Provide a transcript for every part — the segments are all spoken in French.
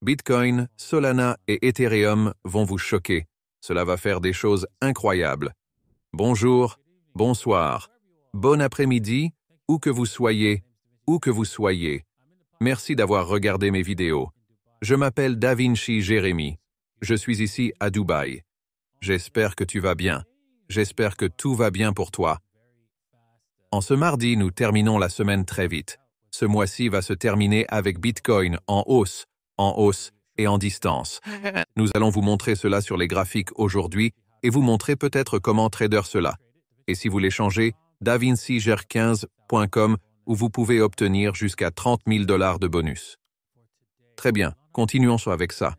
Bitcoin, Solana et Ethereum vont vous choquer. Cela va faire des choses incroyables. Bonjour, bonsoir, bon après-midi, où que vous soyez. Merci d'avoir regardé mes vidéos. Je m'appelle Davinci Jérémy. Je suis ici à Dubaï. J'espère que tu vas bien. J'espère que tout va bien pour toi. En ce mardi, nous terminons la semaine très vite. Ce mois-ci va se terminer avec Bitcoin en hausse et en distance. Nous allons vous montrer cela sur les graphiques aujourd'hui et vous montrer peut-être comment trader cela. Et si vous voulez changer, davinciger15.com où vous pouvez obtenir jusqu'à 30 000 $ de bonus. Très bien, continuons avec ça.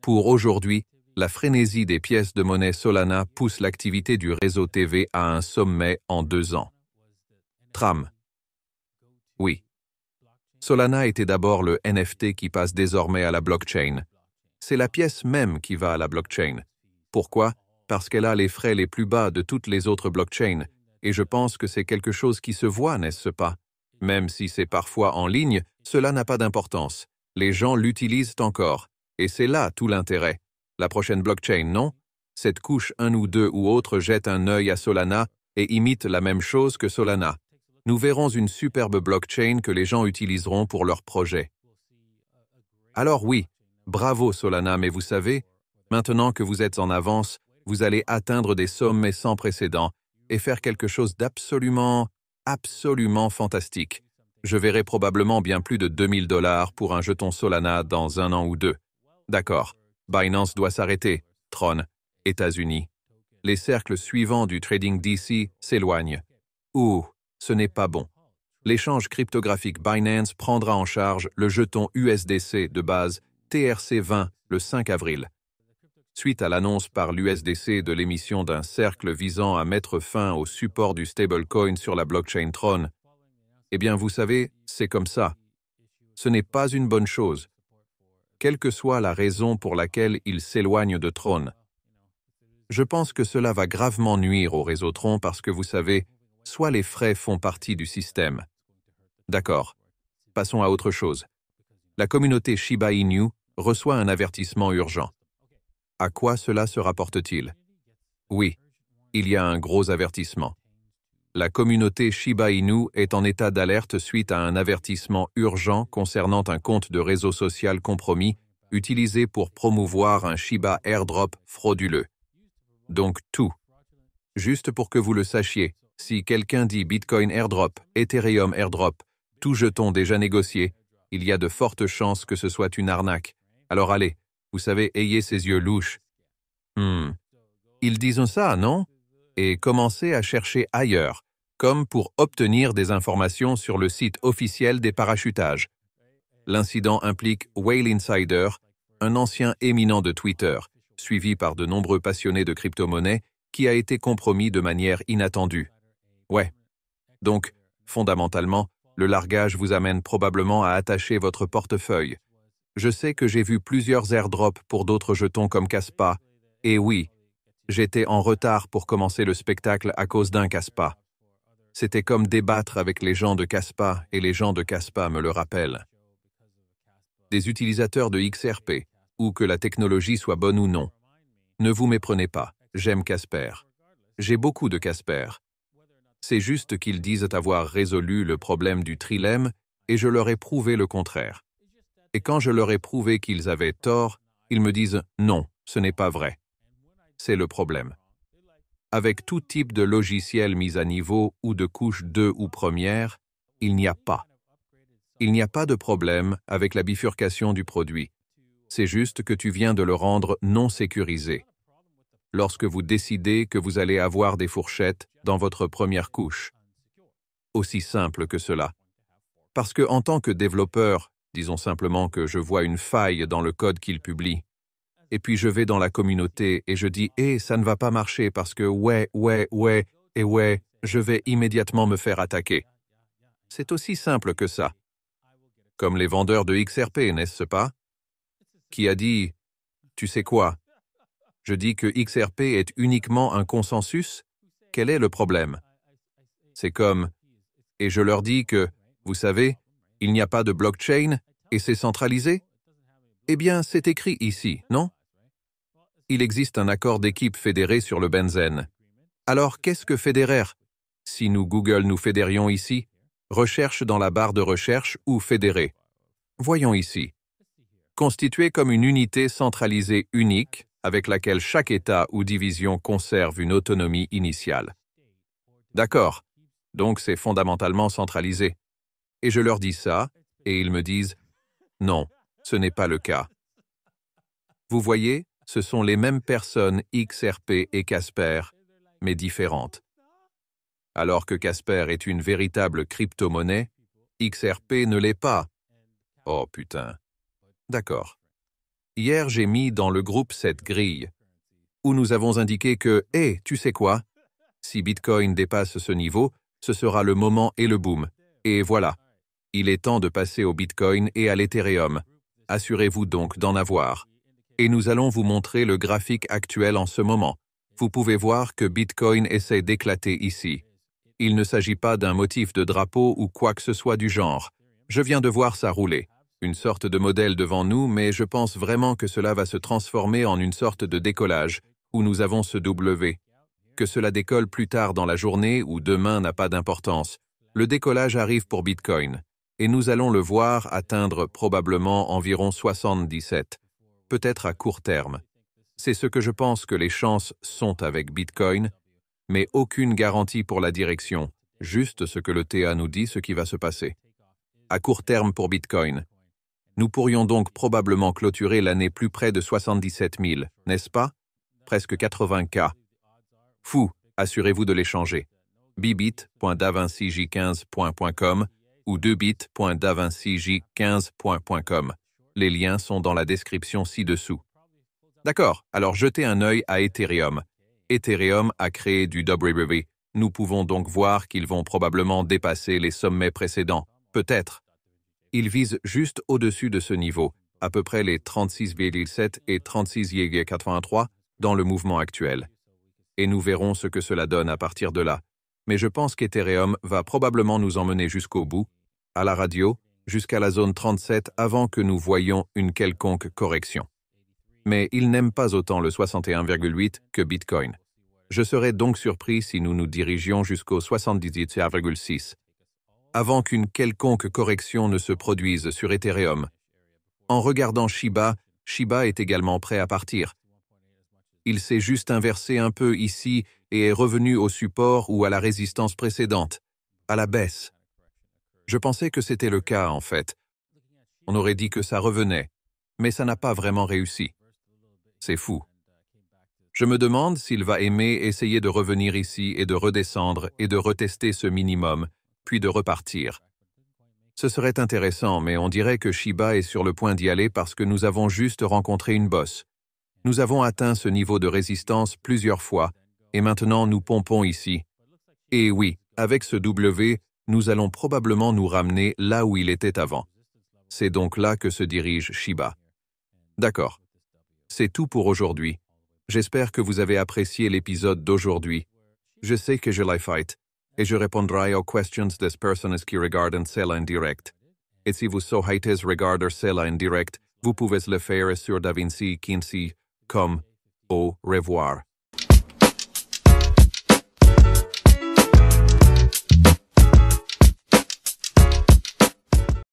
Pour aujourd'hui, la frénésie des pièces de monnaie Solana pousse l'activité du réseau TV à un sommet en 2 ans. Tram. Oui. Solana était d'abord le NFT qui passe désormais à la blockchain. C'est la pièce même qui va à la blockchain. Pourquoi? Parce qu'elle a les frais les plus bas de toutes les autres blockchains, et je pense que c'est quelque chose qui se voit, n'est-ce pas? Même si c'est parfois en ligne, cela n'a pas d'importance. Les gens l'utilisent encore, et c'est là tout l'intérêt. La prochaine blockchain, non? Cette couche 1 ou 2 ou autre jette un œil à Solana et imite la même chose que Solana. Nous verrons une superbe blockchain que les gens utiliseront pour leurs projets. Alors oui, bravo Solana, mais vous savez, maintenant que vous êtes en avance, vous allez atteindre des sommets sans précédent et faire quelque chose d'absolument fantastique. Je verrai probablement bien plus de 2000 $ pour un jeton Solana dans 1 an ou 2. D'accord, Binance doit s'arrêter, Tron, États-Unis. Les cercles suivants du trading DC s'éloignent. Ouh, ce n'est pas bon. L'échange cryptographique Binance prendra en charge le jeton USDC de base TRC20 le 5 avril. Suite à l'annonce par l'USDC de l'émission d'un cercle visant à mettre fin au support du stablecoin sur la blockchain Tron, eh bien vous savez, c'est comme ça. Ce n'est pas une bonne chose. Quelle que soit la raison pour laquelle il s'éloigne de Tron. Je pense que cela va gravement nuire au réseau Tron parce que vous savez, soit les frais font partie du système. D'accord. Passons à autre chose. La communauté Shiba Inu reçoit un avertissement urgent. À quoi cela se rapporte-t-il? Oui, il y a un gros avertissement. La communauté Shiba Inu est en état d'alerte suite à un avertissement urgent concernant un compte de réseau social compromis utilisé pour promouvoir un Shiba airdrop frauduleux. Donc tout. Juste pour que vous le sachiez, si quelqu'un dit Bitcoin airdrop, Ethereum airdrop, tout jeton déjà négocié, il y a de fortes chances que ce soit une arnaque. Alors allez, vous savez, ayez ces yeux louches. Ils disent ça, non? Et commencez à chercher ailleurs, comme pour obtenir des informations sur le site officiel des parachutages. L'incident implique Whale Insider, un ancien éminent de Twitter, suivi par de nombreux passionnés de crypto-monnaies, qui a été compromis de manière inattendue. Ouais. Donc, fondamentalement, le largage vous amène probablement à attacher votre portefeuille. Je sais que j'ai vu plusieurs airdrops pour d'autres jetons comme Kaspa, et oui, j'étais en retard pour commencer le spectacle à cause d'un Kaspa. C'était comme débattre avec les gens de Kaspa, et les gens de Kaspa me le rappellent. Des utilisateurs de XRP, ou que la technologie soit bonne ou non. Ne vous méprenez pas, j'aime Casper. J'ai beaucoup de Casper. C'est juste qu'ils disent avoir résolu le problème du trilemme et je leur ai prouvé le contraire. Et quand je leur ai prouvé qu'ils avaient tort, ils me disent « non, ce n'est pas vrai ». C'est le problème. Avec tout type de logiciel mis à niveau ou de couche 2 ou première, il n'y a pas. Il n'y a pas de problème avec la bifurcation du produit. C'est juste que tu viens de le rendre non sécurisé. Lorsque vous décidez que vous allez avoir des fourchettes dans votre première couche. Aussi simple que cela. Parce que en tant que développeur, disons simplement que je vois une faille dans le code qu'il publie, et puis je vais dans la communauté et je dis « Eh, ça ne va pas marcher parce que ouais, je vais immédiatement me faire attaquer. » C'est aussi simple que ça. Comme les vendeurs de XRP, n'est-ce pas? Qui a dit « Tu sais quoi? Je dis que XRP est uniquement un consensus? Quel est le problème? » C'est comme « Et je leur dis que, vous savez, il n'y a pas de blockchain et c'est centralisé? Eh bien, c'est écrit ici, non? Il existe un accord d'équipe fédéré sur le benzène. Alors, qu'est-ce que fédéraire? Si nous Google nous fédérions ici, recherche dans la barre de recherche ou fédéré. Voyons ici. Constitué comme une unité centralisée unique, avec laquelle chaque État ou division conserve une autonomie initiale. D'accord, donc c'est fondamentalement centralisé. Et je leur dis ça, et ils me disent « Non, ce n'est pas le cas ». Vous voyez, ce sont les mêmes personnes XRP et Casper, mais différentes. Alors que Casper est une véritable crypto-monnaie, XRP ne l'est pas. Oh putain. D'accord. Hier, j'ai mis dans le groupe cette grille, où nous avons indiqué que, hé, tu sais quoi? Si Bitcoin dépasse ce niveau, ce sera le moment et le boom. Et voilà. Il est temps de passer au Bitcoin et à l'Ethereum. Assurez-vous donc d'en avoir. Et nous allons vous montrer le graphique actuel en ce moment. Vous pouvez voir que Bitcoin essaie d'éclater ici. Il ne s'agit pas d'un motif de drapeau ou quoi que ce soit du genre. Je viens de voir ça rouler. Une sorte de modèle devant nous, mais je pense vraiment que cela va se transformer en une sorte de décollage, où nous avons ce W. Que cela décolle plus tard dans la journée ou demain n'a pas d'importance. Le décollage arrive pour Bitcoin, et nous allons le voir atteindre probablement environ 77, peut-être à court terme. C'est ce que je pense que les chances sont avec Bitcoin, mais aucune garantie pour la direction, juste ce que le TA nous dit ce qui va se passer. À court terme pour Bitcoin. Nous pourrions donc probablement clôturer l'année plus près de 77 000, n'est-ce pas? Presque 80 K. Fou, assurez-vous de l'échanger. bibit.davincij15.com ou 2bit.davincij15.com. Les liens sont dans la description ci-dessous. D'accord, alors jetez un œil à Ethereum. Ethereum a créé du WRV. Nous pouvons donc voir qu'ils vont probablement dépasser les sommets précédents. Peut-être. Ils visent juste au-dessus de ce niveau, à peu près les 36,7 et 36,83 dans le mouvement actuel. Et nous verrons ce que cela donne à partir de là. Mais je pense qu'Ethereum va probablement nous emmener jusqu'au bout, à la radio, jusqu'à la zone 37 avant que nous voyions une quelconque correction. Mais il n'aime pas autant le 61,8 que Bitcoin. Je serais donc surpris si nous nous dirigions jusqu'au 78,6. Avant qu'une quelconque correction ne se produise sur Ethereum. En regardant Shiba, Shiba est également prêt à partir. Il s'est juste inversé un peu ici et est revenu au support ou à la résistance précédente, à la baisse. Je pensais que c'était le cas, en fait. On aurait dit que ça revenait, mais ça n'a pas vraiment réussi. C'est fou. Je me demande s'il va aimer essayer de revenir ici et de redescendre et de retester ce minimum, puis de repartir. Ce serait intéressant, mais on dirait que Shiba est sur le point d'y aller parce que nous avons juste rencontré une bosse. Nous avons atteint ce niveau de résistance plusieurs fois, et maintenant nous pompons ici. Et oui, avec ce W, nous allons probablement nous ramener là où il était avant. C'est donc là que se dirige Shiba. D'accord. C'est tout pour aujourd'hui. J'espère que vous avez apprécié l'épisode d'aujourd'hui. Je sais que je l'ai fait. Et je répondrai aux questions des personnes qui regardent cela en direct. Et si vous souhaitez regarder cela en direct, vous pouvez le faire sur DaVinci 15. Comme au revoir.